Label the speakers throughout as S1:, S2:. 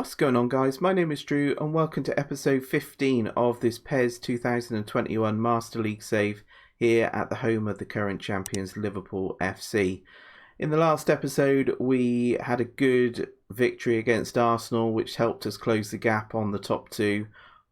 S1: What's going on, guys? My name is Drew and welcome to episode 15 of this PES 2021 Master League save here at the home of the current champions Liverpool FC. In the last episode we had a good victory against Arsenal, which helped us close the gap on the top two,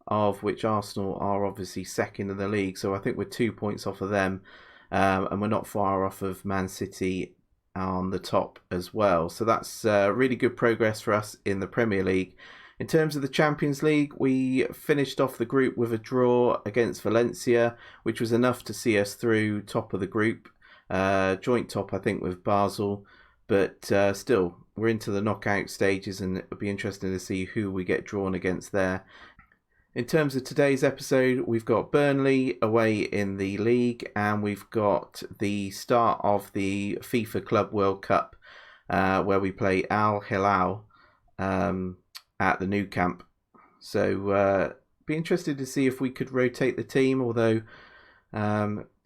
S1: of which Arsenal are obviously second in the league, so I think we're 2 points off of them, and we're not far off of Man City on the top as well. So that's really good progress for us in the Premier League. In terms of the Champions League, we finished off the group with a draw against Valencia, which was enough to see us through top of the group. Joint top, I think, with Basel, but still, we're into the knockout stages and it'll be interesting to see who we get drawn against there. In terms of today's episode, we've got Burnley away in the league and we've got the start of the FIFA Club World Cup where we play Al Hilal at the Nou Camp. So be interested to see if we could rotate the team, although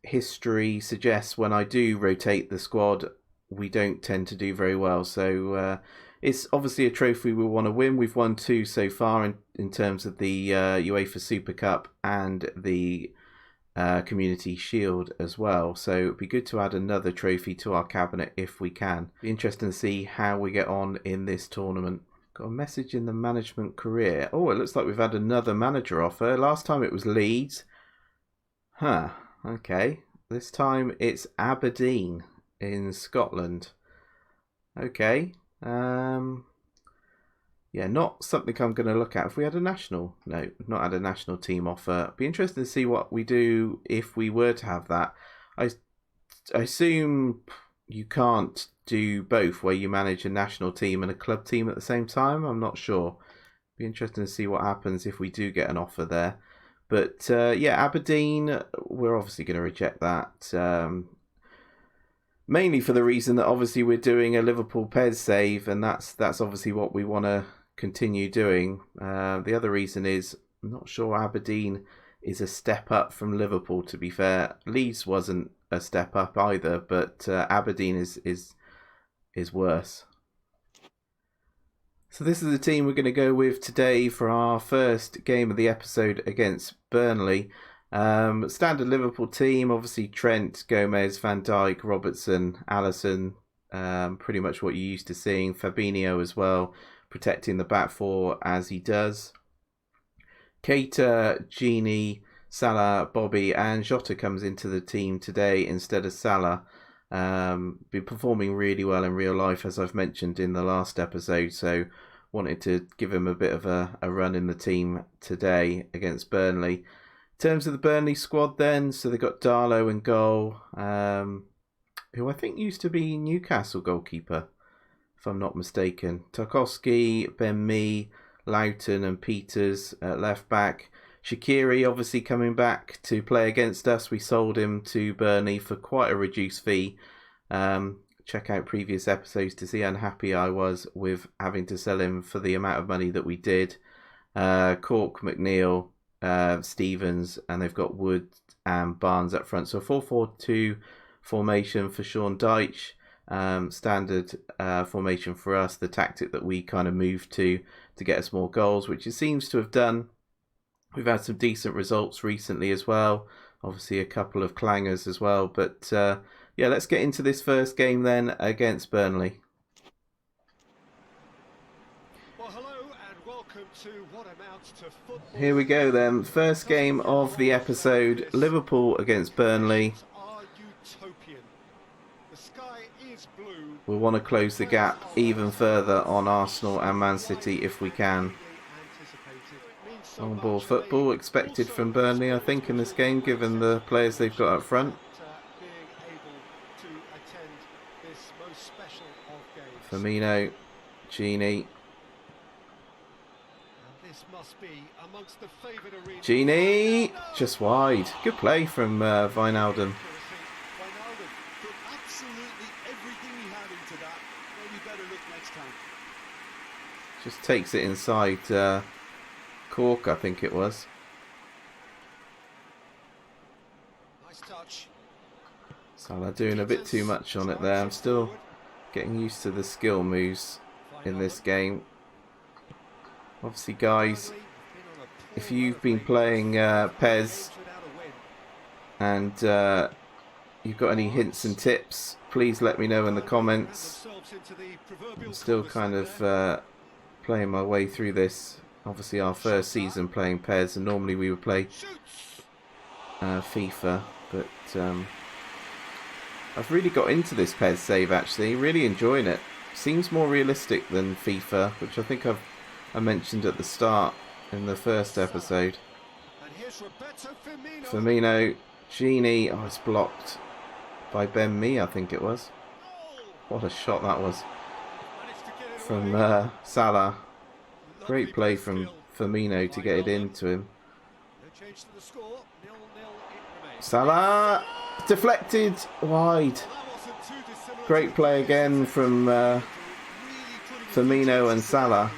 S1: history suggests when I do rotate the squad, we don't tend to do very well. So it's obviously a trophy we want to win. We've won two so far in terms of the UEFA Super Cup and the Community Shield as well. So it'd be good to add another trophy to our cabinet if we can. Be interesting to see how we get on in this tournament. Got a message in the management career. Oh, it looks like we've had another manager offer. Last time it was Leeds. Huh, okay. This time it's Aberdeen in Scotland. Okay. Yeah, not something I'm going to look at. If we had a national, no, not had a national team offer. Be interested to see what we do if we were to have that. I assume you can't do both, where you manage a national team and a club team at the same time. I'm not sure. Be interesting to see what happens if we do get an offer there. But yeah, Aberdeen, we're obviously going to reject that. Mainly for the reason that obviously we're doing a Liverpool PES save, and that's obviously what we want to continue doing. The other reason is I'm not sure Aberdeen is a step up from Liverpool, to be fair. Leeds wasn't a step up either, but Aberdeen is worse. So this is the team we're going to go with today for our first game of the episode against Burnley. Standard Liverpool team, obviously Trent, Gomez, Van Dijk, Robertson, Alisson, pretty much what you're used to seeing. Fabinho as well, protecting the back four as he does. Keita, Gini, Salah, Bobby and Jota comes into the team today instead of Salah. Been performing really well in real life, as I've mentioned in the last episode, so wanted to give him a bit of a run in the team today against Burnley. In terms of the Burnley squad then, so they've got Darlow in goal, who I think used to be Newcastle goalkeeper, if I'm not mistaken. Tarkowski, Ben Mee, Loughton and Peters at left back. Shaqiri obviously coming back to play against us. We sold him to Burnley for quite a reduced fee. Check out previous episodes to see how unhappy I was with having to sell him for the amount of money that we did. Cork, McNeil, Stevens, and they've got Wood and Barnes up front. So 4-4-2 formation for Sean Dyche. Standard formation for us, the tactic that we kind of moved to get us more goals, which it seems to have done. We've had some decent results recently as well, obviously a couple of clangers as well, but yeah, let's get into this first game then against Burnley. Here we go then, first game of the episode, Liverpool against Burnley. We'll want to close the gap even further on Arsenal and Man City if we can. On ball football expected from Burnley, I think, in this game, given the players they've got up front. Firmino, Gini. Gini, just wide. Good play from Wijnaldum. Just takes it inside Cork, I think it was. Salah doing a bit too much on it there. I'm still getting used to the skill moves in this game. Obviously, guys, if you've been playing PES and you've got any hints and tips, please let me know in the comments. I'm still kind of playing my way through this. Obviously our first season playing PES, and normally we would play FIFA, but I've really got into this PES save actually, really enjoying it. Seems more realistic than FIFA, which I think I mentioned at the start in the first episode. Firmino, Genie, oh, it's blocked by Ben Mee, I think it was. What a shot that was from Salah. Great play from Firmino to get it into him. Salah, deflected wide. Great play again from Firmino and Salah.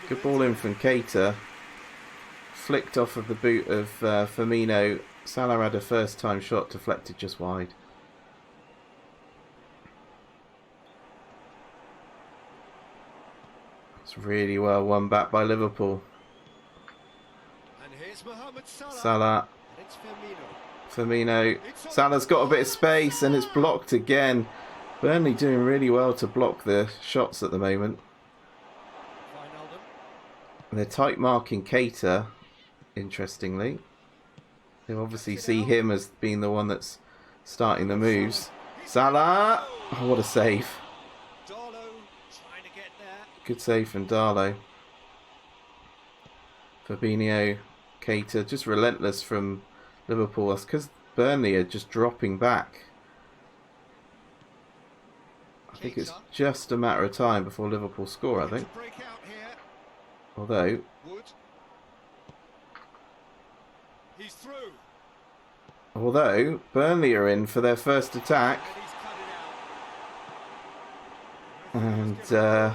S1: Good ball in from Keita. Flicked off of the boot of Firmino. Salah had a first time shot deflected just wide. It's really well won back by Liverpool. Salah. Firmino. Salah's got a bit of space and it's blocked again. Burnley doing really well to block the shots at the moment. They're tight marking Keita, interestingly. They obviously see him as being the one that's starting the moves. Salah! Oh, what a save. Good save from Darlow. Fabinho, Keita, just relentless from Liverpool. That's because Burnley are just dropping back. I think it's just a matter of time before Liverpool score, I think. Although... Burnley are in for their first attack. And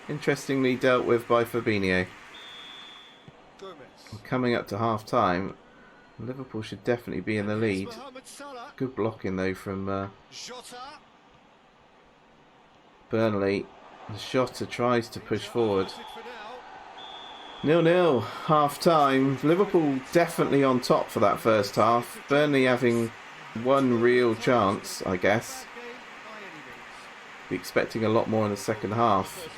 S1: interestingly dealt with by Fabinho. Coming up to half time, Liverpool should definitely be in the lead. Good blocking though from Burnley. Jota tries to push forward. 0-0, half time. Liverpool definitely on top for that first half. Burnley having one real chance, I guess. Be expecting a lot more in the second half.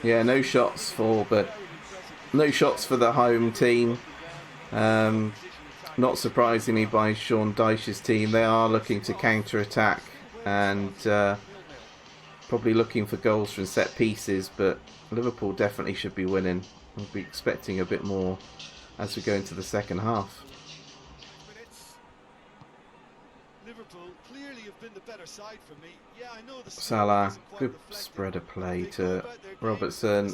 S1: Yeah, no shots for the home team. Not surprisingly by Sean Dyche's team, they are looking to counter-attack and probably looking for goals from set pieces, but Liverpool definitely should be winning. We'll be expecting a bit more as we go into the second half. Salah, good spread of play to Robertson.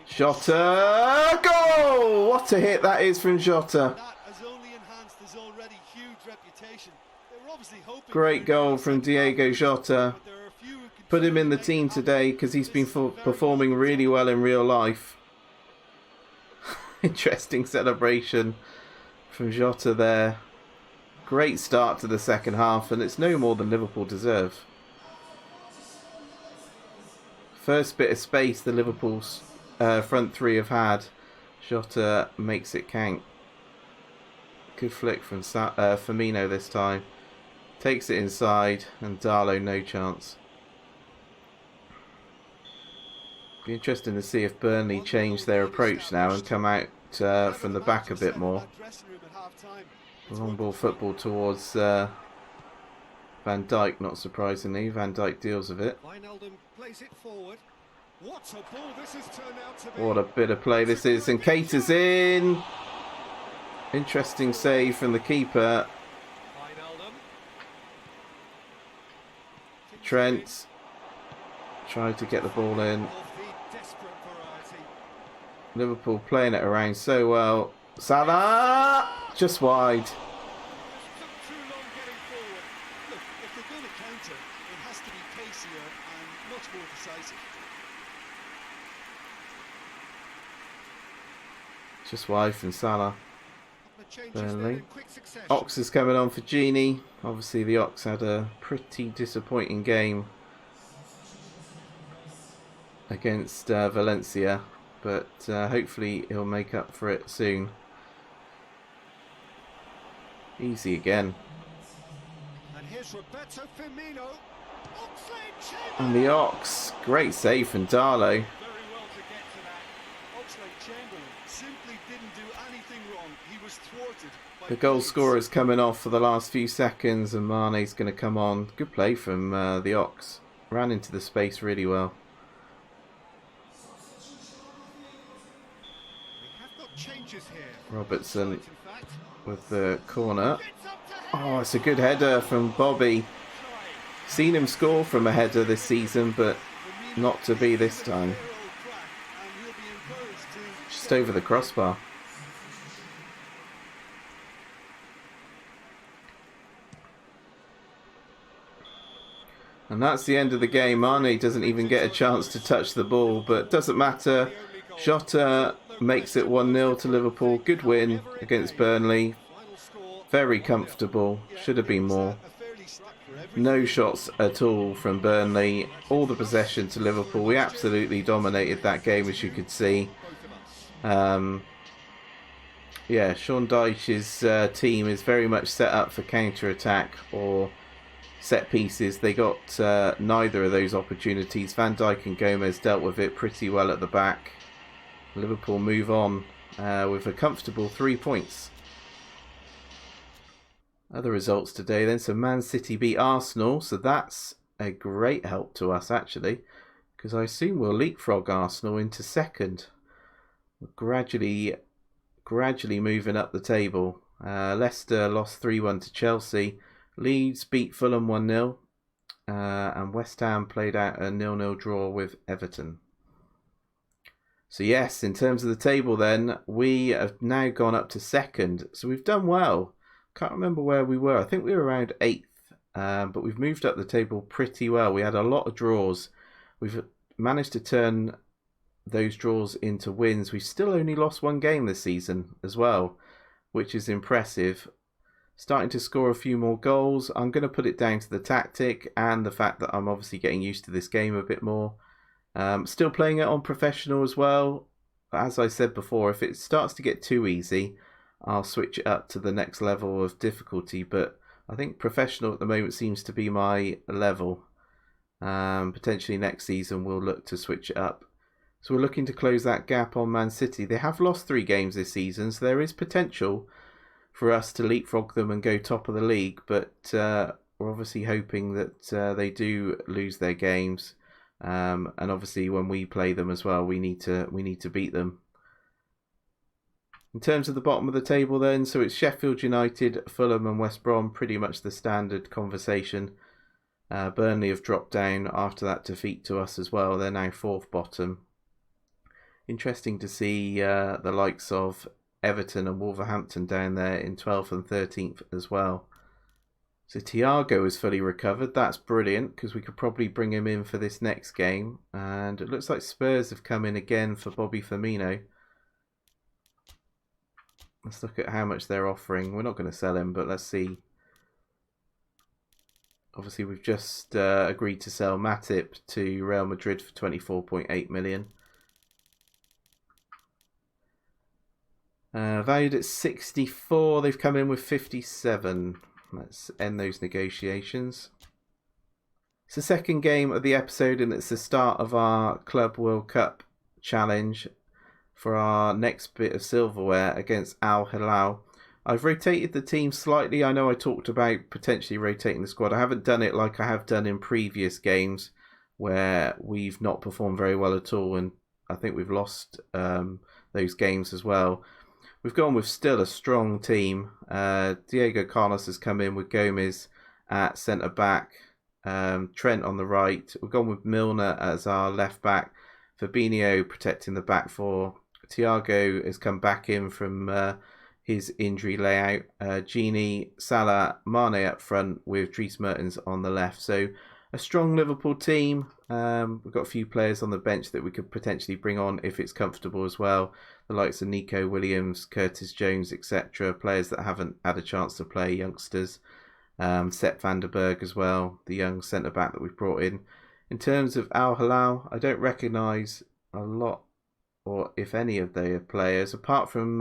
S1: Jota, goal! What a hit that is from Jota. Great goal from Diego Jota. Put him in the team today because he's been performing really well in real life. Interesting celebration from Jota there. Great start to the second half, and it's no more than Liverpool deserve. First bit of space the Liverpool's front three have had. Jota makes it count. Good flick from Firmino this time. Takes it inside, and Darlow no chance. Be interesting to see if Burnley change their approach now and come out from the back a bit more. Long ball football towards Van Dijk, not surprisingly. Van Dijk deals with it. What a bit of play this is, and Keita's in. Interesting save from the keeper. Trent tried to get the ball in. Liverpool playing it around so well. Salah! Just wide. Just wide from Salah. Burnley. Ox is coming on for Genie. Obviously the Ox had a pretty disappointing game against Valencia, but hopefully he'll make up for it soon. Easy again. And the Ox, great save from Darlow. The goal scorer's coming off for the last few seconds, and Mane's going to come on. Good play from the Ox. Ran into the space really well. Robertson with the corner. Oh, it's a good header from Bobby. Seen him score from a header this season, but not to be this time. Just over the crossbar. And that's the end of the game. Mane doesn't even get a chance to touch the ball, but doesn't matter. Jota makes it 1-0 to Liverpool. Good win against Burnley. Very comfortable. Should have been more. No shots at all from Burnley. All the possession to Liverpool. We absolutely dominated that game, as you could see. Yeah, Sean Dyche's team is very much set up for counter-attack or set pieces. They got neither of those opportunities. Van Dijk and Gomez dealt with it pretty well at the back. Liverpool move on with a comfortable 3 points. Other results today then. So Man City beat Arsenal. So that's a great help to us actually, because I assume we'll leapfrog Arsenal into second. We're gradually moving up the table. Leicester lost 3-1 to Chelsea. Leeds beat Fulham 1-0. And West Ham played out a 0-0 draw with Everton. So yes, in terms of the table then, we have now gone up to second. So we've done well. Can't remember where we were. I think we were around 8th. But we've moved up the table pretty well. We had a lot of draws. We've managed to turn those draws into wins. We've still only lost 1 game this season as well, which is impressive. Starting to score a few more goals. I'm going to put it down to the tactic and the fact that I'm obviously getting used to this game a bit more. Still playing it on professional as well. As I said before, if it starts to get too easy, I'll switch it up to the next level of difficulty. But I think professional at the moment seems to be my level. Potentially next season we'll look to switch it up. So we're looking to close that gap on Man City. They have lost 3 games this season, so there is potential for us to leapfrog them and go top of the league. But we're obviously hoping that they do lose their games. And obviously when we play them as well, we need to beat them. In terms of the bottom of the table then, so it's Sheffield United, Fulham and West Brom, pretty much the standard conversation. Burnley have dropped down after that defeat to us as well. They're now 4th bottom. Interesting to see the likes of Everton and Wolverhampton down there in 12th and 13th as well. So Thiago is fully recovered. That's brilliant because we could probably bring him in for this next game. And it looks like Spurs have come in again for Bobby Firmino. Let's look at how much they're offering. We're not going to sell him, but let's see. Obviously, we've just agreed to sell Matip to Real Madrid for 24.8 million. Valued at 64. They've come in with 57. Let's end those negotiations. It's the second game of the episode, and it's the start of our Club World Cup challenge for our next bit of silverware against Al Hilal. I've rotated the team slightly. I know I talked about potentially rotating the squad. I haven't done it like I have done in previous games where we've not performed very well at all, and I think we've lost those games as well. We've gone with still a strong team. Diego Carlos has come in with Gomez at centre-back. Trent on the right. We've gone with Milner as our left-back. Fabinho protecting the back four. Thiago has come back in from his injury layout. Gini, Salah, Mane up front with Dries Mertens on the left. So a strong Liverpool team. We've got a few players on the bench that we could potentially bring on if it's comfortable as well. The likes of Nico Williams, Curtis Jones, etc. Players that haven't had a chance to play, youngsters. Sepp van der Berg as well, the young centre-back that we've brought in. In terms of Al Hilal, I don't recognise a lot, or if any of their players, apart from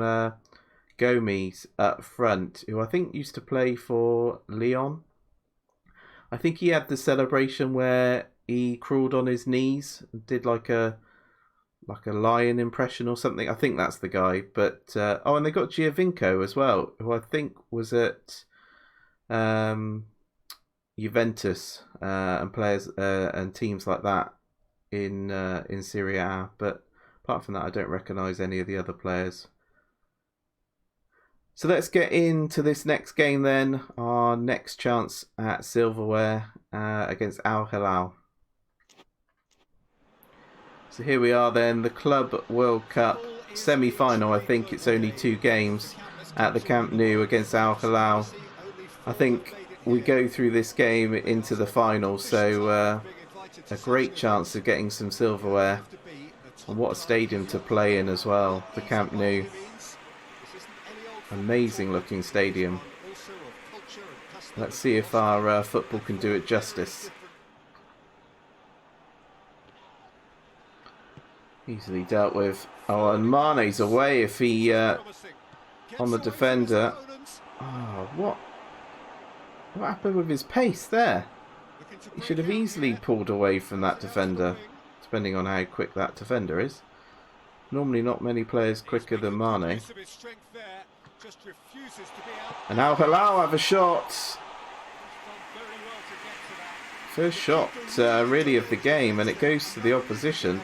S1: Gomes up front, who I think used to play for Lyon. I think he had the celebration where he crawled on his knees and did like a lion impression or something. I think that's the guy. But and they got Giovinco as well, who I think was at Juventus and players and teams like that in Serie A. But apart from that, I don't recognise any of the other players. So let's get into this next game then. Our next chance at silverware against Al Hilal. So here we are then, the Club World Cup semi-final. I think it's only 2 games at the Camp Nou against Al Hilal. I think we go through this game into the final, so a great chance of getting some silverware. And what a stadium to play in as well, the Camp Nou. Amazing looking stadium. Let's see if our football can do it justice. Easily dealt with. Oh, and Mane's away if he on the defender. Oh, what happened with his pace there? He should have easily pulled away from that defender, depending on how quick that defender is. Normally not many players quicker than Mane. And Al Hilal have a shot. First shot really of the game, and it goes to the opposition.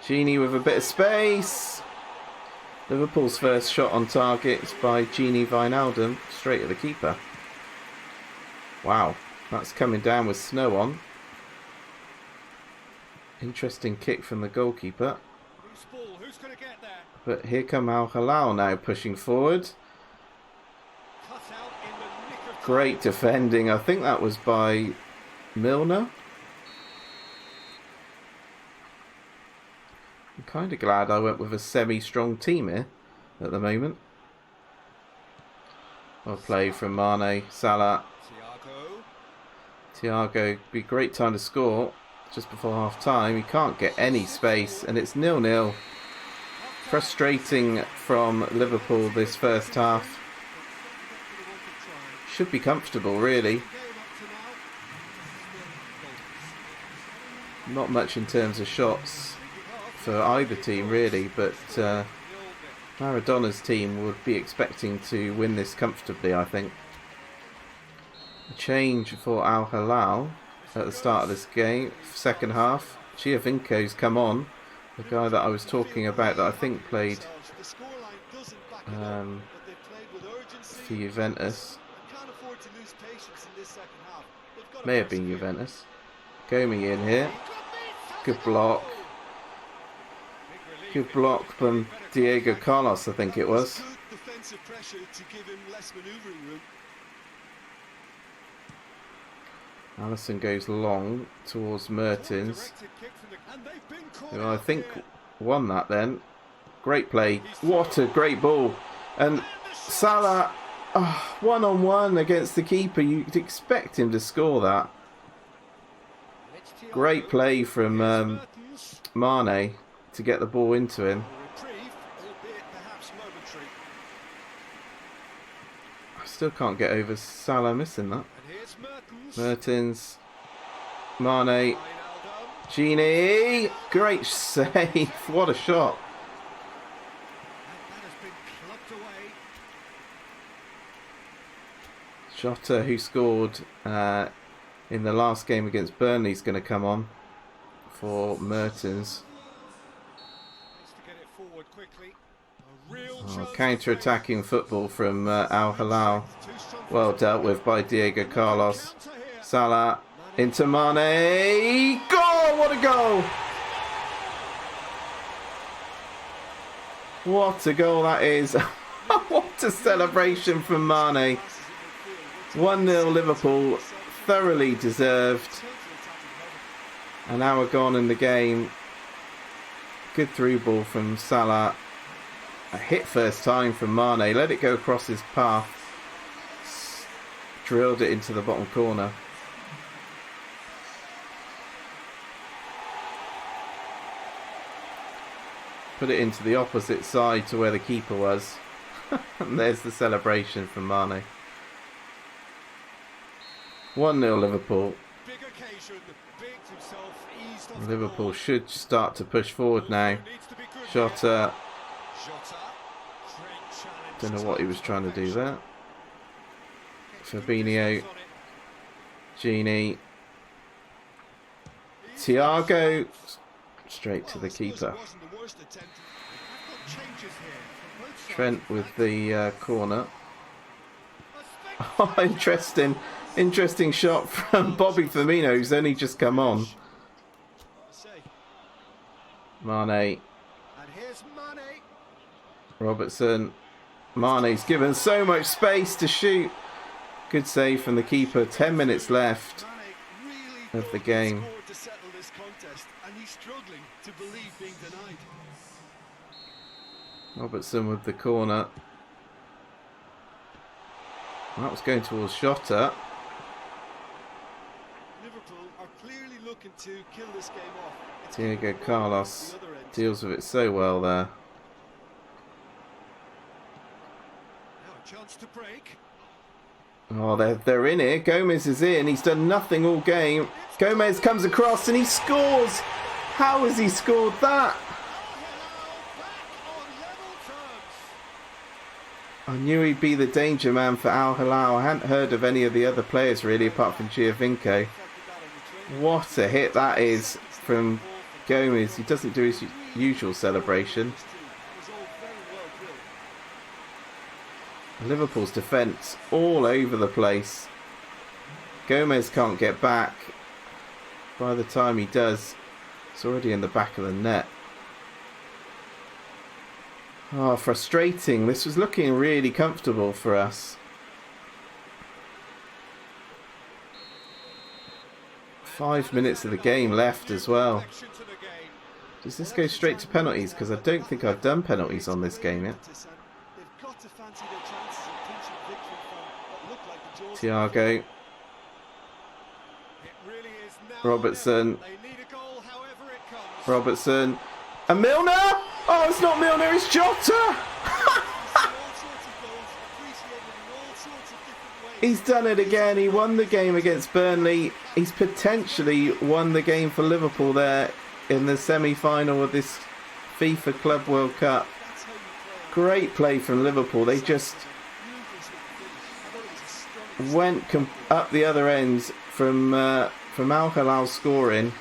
S1: Genie with a bit of space. Liverpool's first shot on target is by Genie Wijnaldum, straight at the keeper. Wow, that's coming down with snow on. Interesting kick from the goalkeeper. But here come Al Hilal now pushing forward. Great defending. I think that was by Milner. I'm kind of glad I went with a semi-strong team here at the moment. Well played from Mane, Salah. Thiago, be a great time to score just before half time. He can't get any space and it's 0-0. Frustrating from Liverpool this first half. Should be comfortable really. Not much in terms of shots for either team really, but Maradona's team would be expecting to win this comfortably, I think. A change for Al Hilal at the start of this game, second half. Giovinco's come on, the guy that I was talking about that I think played for Juventus. May have been Juventus. Gomes in here. Good block. Good block from Diego Carlos, I think it was. Alisson goes long towards Mertens, who I think won that then. Great play. What a great ball. And Salah, one-on-one against the keeper. You'd expect him to score that. Great play from Mane to get the ball into him. I still can't get over Salah missing that. Mertens, Mane, Genie, great save, what a shot. Jota, who scored in the last game against Burnley, is going to come on for Mertens. Counter-attacking football from Al Hilal. Well dealt with by Diego Carlos. Salah into Mane. Goal! What a goal! What a goal that is. What a celebration from Mane. 1-0 Liverpool. Thoroughly deserved. An hour gone in the game. Good through ball from Salah. A hit first time from Mane. Let it go across his path. drilled it into the bottom corner. Put it into the opposite side to where the keeper was. And there's the celebration from Mane. 1-0 Liverpool. Liverpool should start to push forward now. Jota. Don't know what he was trying to do there. Fabinho. Gini. Thiago. Straight to the keeper. Trent with the corner. Oh, interesting shot from Bobby Firmino, who's only just come on. Mane. Robertson. Mane's given so much space to shoot. Good save from the keeper. 10 minutes left of the game. Robertson with the corner. That was going towards Jota.
S2: Liverpool are clearly looking to kill this game off.
S1: Diego Carlos deals with it so well there.
S2: Now a chance to break.
S1: Oh, they're in it. Gomez is in. He's done nothing all game. Gomez comes across and he scores. How has he scored that? I knew he'd be the danger man for Al Hilal. I hadn't heard of any of the other players really, apart from Giovinco. What a hit that is from Gomez. He doesn't do his usual celebration. Liverpool's defence all over the place. Gomez can't get back. By the time he does, it's already in the back of the net. Oh, frustrating. This was looking really comfortable for us. 5 minutes of the game left as well. Does this go straight to penalties? Because I don't think I've done penalties on this game yet. Thiago. Robertson. Robertson. And Milner! Oh, it's not Milner, it's Jota! He's done it again. He won the game against Burnley. He's potentially won the game for Liverpool there in the semi-final of this FIFA Club World Cup. Great play from Liverpool. They just went up the other end from Al Hilal scoring.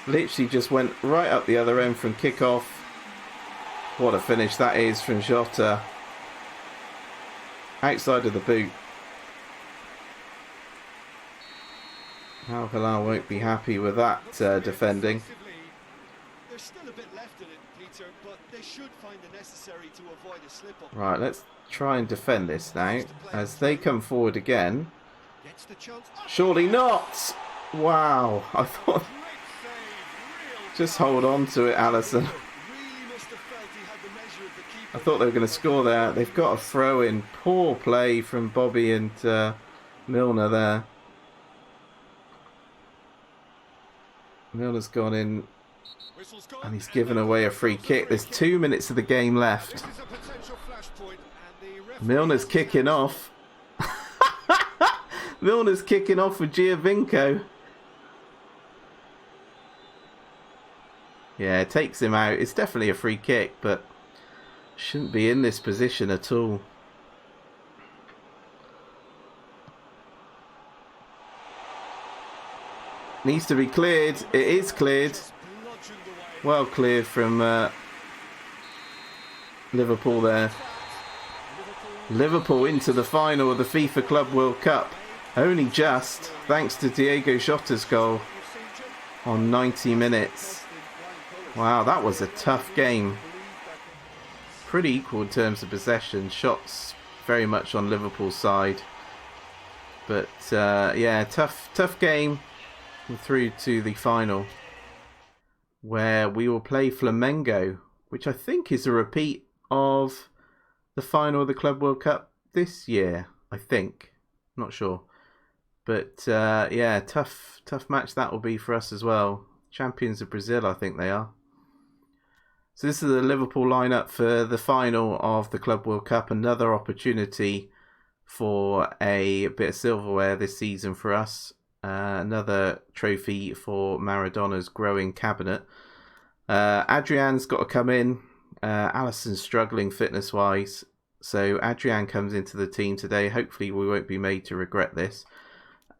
S1: Literally just went right up the other end from kick-off. What a finish that is from Jota. Outside of the boot. Al Hilal won't be happy with that defending.
S2: There's still a bit left in it, Peter, but they should find it necessary to avoid a slip-up.
S1: Right, let's try and defend this now. As they come forward again. Surely not! Wow, I thought... Just hold on to it, Alisson. I thought they were going to score there. They've got a throw in. Poor play from Bobby and Milner there. Milner's gone in and he's given away a free kick. There's 2 minutes of the game left. Milner's kicking off. Milner's kicking off with Giovinco. Yeah, it takes him out. It's definitely a free kick, but shouldn't be in this position at all. Needs to be cleared. It is cleared. Well cleared from Liverpool there. Liverpool into the final of the FIFA Club World Cup. Only just, thanks to Diego Jota's goal on 90 minutes. Wow, that was a tough game. Pretty equal in terms of possession. Shots very much on Liverpool's side. But yeah, tough game. We're through to the final, where we will play Flamengo, which I think is a repeat of the final of the Club World Cup this year. I think. Not sure. But yeah, tough match that will be for us as well. Champions of Brazil, I think they are. So this is the Liverpool lineup for the final of the Club World Cup. Another opportunity for a bit of silverware this season for us. Another trophy for Maradona's growing cabinet. Adrian's got to come in. Alisson's struggling fitness-wise. So Adrian comes into the team today. Hopefully we won't be made to regret this.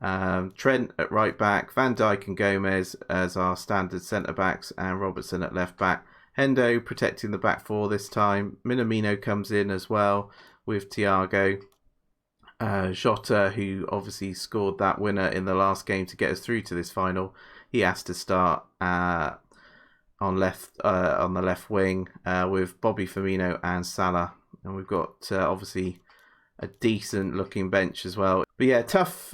S1: Trent at right back. Van Dijk and Gomez as our standard centre-backs. And Robertson at left back. Hendo protecting the back four this time. Minamino comes in as well with Thiago. Jota, who obviously scored that winner in the last game to get us through to this final, he has to start on the left wing with Bobby Firmino and Salah. And we've got obviously a decent looking bench as well. But yeah, tough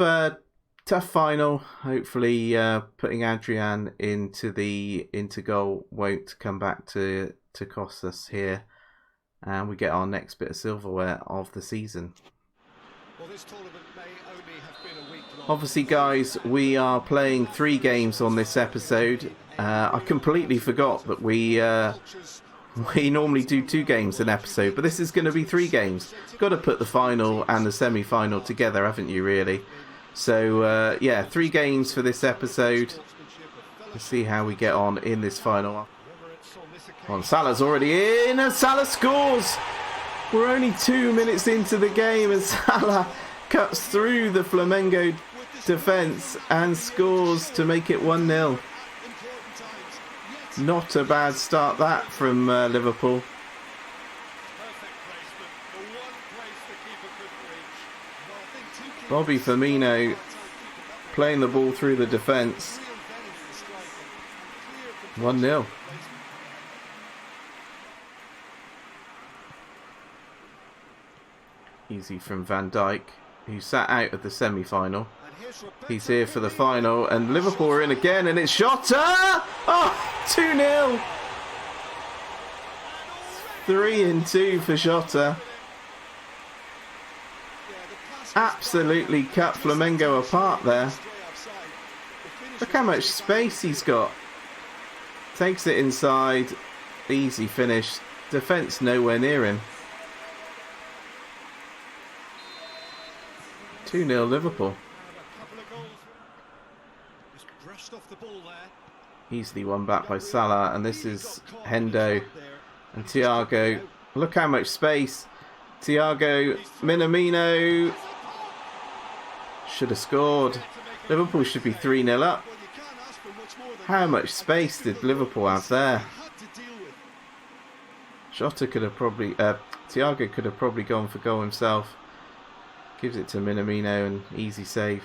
S1: final. Hopefully putting Adrian into goal won't come back to cost us here. And we get our next bit of silverware of the season.
S2: Well, this tournament may only have been a week long.
S1: Obviously, guys, we are playing 3 games on this episode. I completely forgot that we normally do 2 games an episode, but this is going to be 3 games. Got to put the final and the semi-final together, haven't you, really? So, yeah, 3 games for this episode. Let's see how we get on in this final. Salah's already in, and Salah scores! We're only 2 minutes into the game, and Salah cuts through the Flamengo defence and scores to make it 1-0. Not a bad start that from Liverpool. Bobby Firmino playing the ball through the defence. 1-0. Easy from Van Dijk, who sat out of the semi-final. He's here for the final, and Liverpool are in again, and it's Jota! Oh, 2-0! 3-2 for Jota. Absolutely cut Flamengo apart there. Look how much space he's got. Takes it inside. Easy finish. Defence nowhere near him. 2-0 Liverpool. Easily won back by Salah, and this is Hendo and Thiago. Look how much space. Thiago, Minamino. Should have scored. Liverpool should be 3-0 up. How much space did Liverpool have there? Jota could have probably... Thiago could have probably gone for goal himself. Gives it to Minamino, and easy save.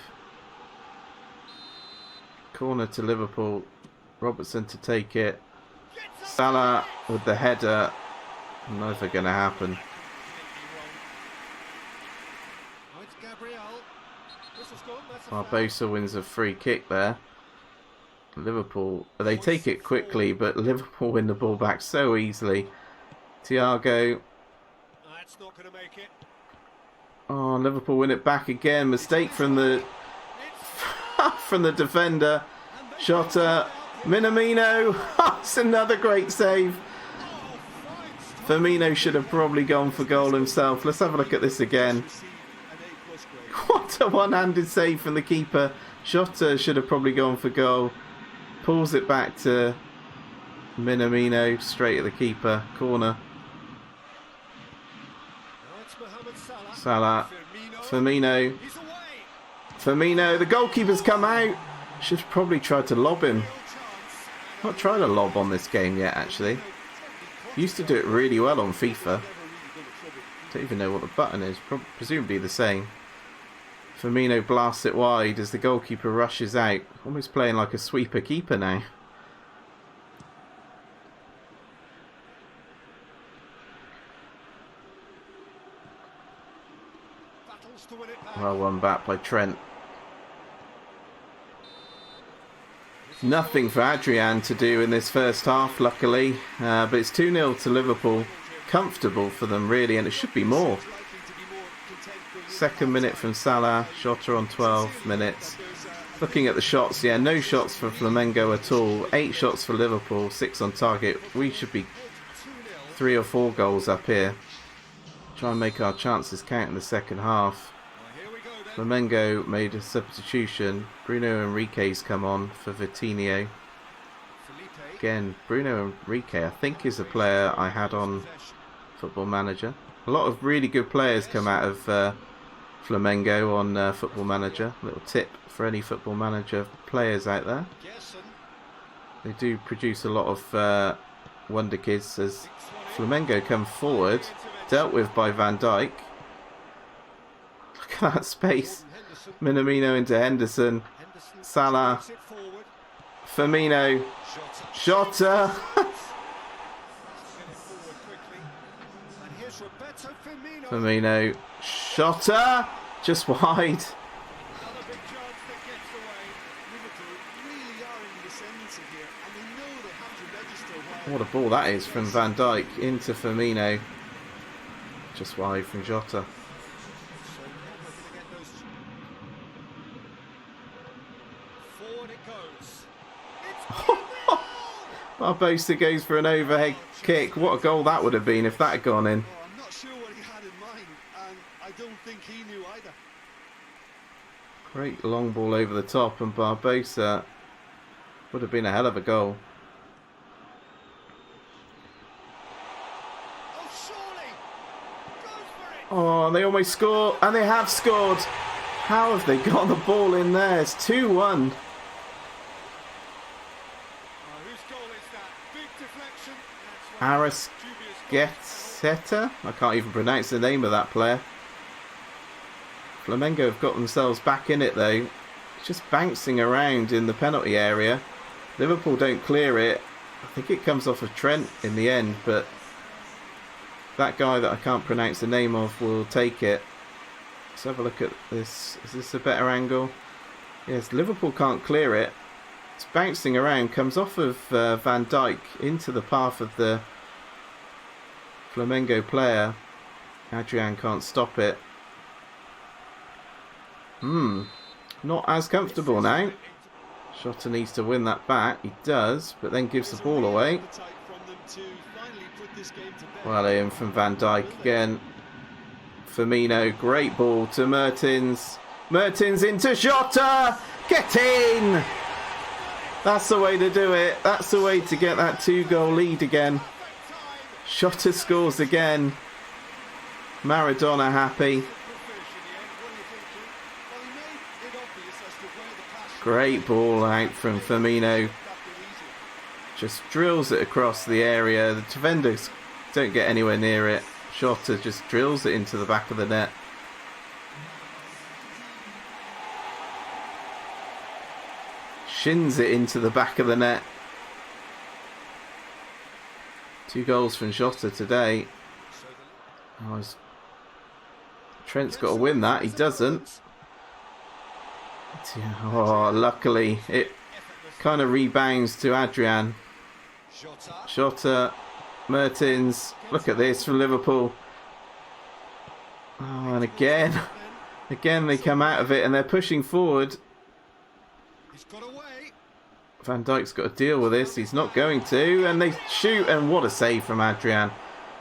S1: Corner to Liverpool. Robertson to take it. Salah with the header. Never going to happen. Barbosa wins a free kick there. Liverpool, they take it quickly, but Liverpool win the ball back so easily. Thiago.
S2: That's not going to make it.
S1: Oh, Liverpool win it back again. Mistake from the from the defender. Jota, Minamino. It's another great save. Firmino should have probably gone for goal himself. Let's have a look at this again. What a one-handed save from the keeper. Jota should have probably gone for goal. Pulls it back to Minamino, straight at the keeper. Corner. Salah. Firmino. Firmino. The goalkeeper's come out. Should have probably tried to lob him. Not tried a lob on this game yet, actually. Used to do it really well on FIFA. Don't even know what the button is. Presumably the same. Firmino blasts it wide as the goalkeeper rushes out. Almost playing like a sweeper keeper now. Well won back by Trent. Nothing for Adrian to do in this first half, luckily. But it's 2-0 to Liverpool. Comfortable for them, really, and it should be more. Second minute from Salah. Jota on 12 minutes. Looking at the shots, yeah, no shots for Flamengo at all. 8 shots for Liverpool, 6 on target. We should be 3 or 4 goals up here. Try and make our chances count in the second half. Flamengo made a substitution. Bruno Henrique's come on for Vitinho. Again, Bruno Henrique, I think, is a player I had on Football Manager. A lot of really good players come out of Flamengo on Football Manager. Little tip for any Football Manager players out there. They do produce a lot of wonder kids as Flamengo come forward. Dealt with by Van Dijk. Look at that space. Minamino into Henderson. Salah. Firmino. Jota. Firmino. Jota. Just wide. What a ball that is from Van Dijk into Firmino. Just wide from Jota. Barbosa goes for an overhead kick. What a goal that would have been if that had gone in.
S2: I'm not sure what he had in mind, and I don't think he knew either.
S1: Great long ball over the top, and Barbosa would have been a hell of a goal. Oh, they almost score, and they have scored. How have they got the ball in there? It's 2-1. Aris Geteta? I can't even pronounce the name of that player. Flamengo have got themselves back in it though. It's just bouncing around in the penalty area. Liverpool don't clear it. I think it comes off of Trent in the end, but that guy that I can't pronounce the name of will take it. Let's have a look at this. Is this a better angle? Yes, Liverpool can't clear it. It's bouncing around, comes off of Van Dijk into the path of the Flamengo player. Adrian can't stop it. Not as comfortable now. Jota needs to win that back. He does, but then gives the ball away. Well in from Van Dijk again. Firmino, great ball to Mertens. Mertens into Jota! Get in! That's the way to do it. That's the way to get that 2-goal lead again. Jota scores again. Maradona happy. Great ball out from Firmino. Just drills it across the area. The defenders don't get anywhere near it. Jota just drills it into the back of the net. Shins it into the back of the net. 2 goals from Jota today. Trent's got to win that. He doesn't. Oh, luckily it kind of rebounds to Adrian. Jota, Mertens. Look at this from Liverpool. Oh, and again they come out of it and they're pushing forward. Van Dijk's got to deal with this. He's not going to, and they shoot, and what a save from Adrian.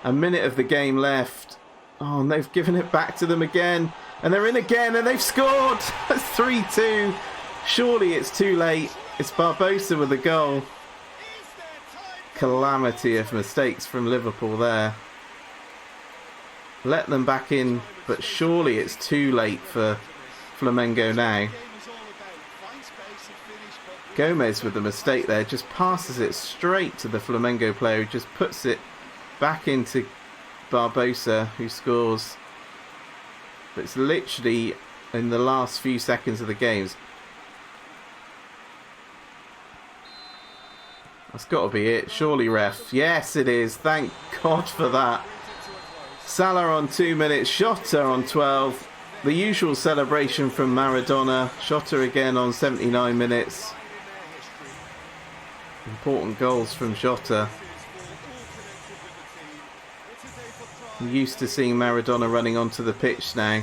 S1: A minute of the game left. Oh, and they've given it back to them again, and they're in again, and they've scored. It's 3-2. Surely it's too late. It's Barbosa with the goal. Calamity of mistakes from Liverpool there. Let them back in, but surely it's too late for Flamengo now. Gomez with the mistake there, just passes it straight to the Flamengo player, who just puts it back into Barbosa, who scores. But it's literally in the last few seconds of the games. That's got to be it. Surely, ref. Yes, it is. Thank God for that. Salah on 2 minutes. Jota on 12. The usual celebration from Maradona. Jota again on 79 minutes. Important goals from Jota. I'm used to seeing Maradona running onto the pitch now.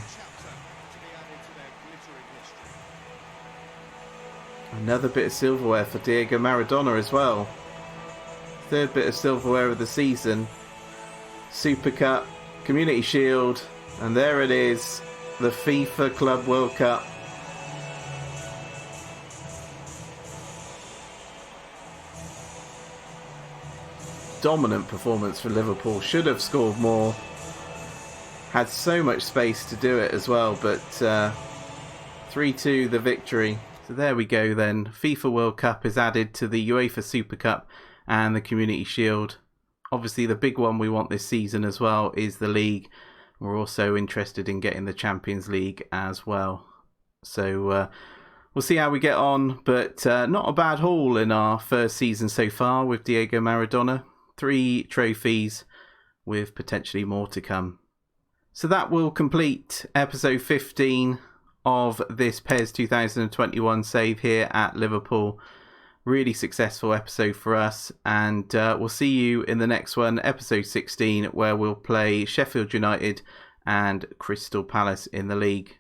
S1: Another bit of silverware for Diego Maradona as well. Third bit of silverware of the season. Super Cup, Community Shield, and there it is, the FIFA Club World Cup. Dominant performance for Liverpool. Should have scored more. Had so much space to do it as well, but 3-2 the victory. So there we go then. FIFA World Cup is added to the UEFA Super Cup and the Community Shield. Obviously the big one we want this season as well is the league. We're also interested in getting the Champions League as well. So we'll see how we get on, but not a bad haul in our first season so far with Diego Maradona. 3 trophies with potentially more to come. So that will complete episode 15 of this PES 2021 save here at Liverpool. Really successful episode for us, and we'll see you in the next one, episode 16, where we'll play Sheffield United and Crystal Palace in the league.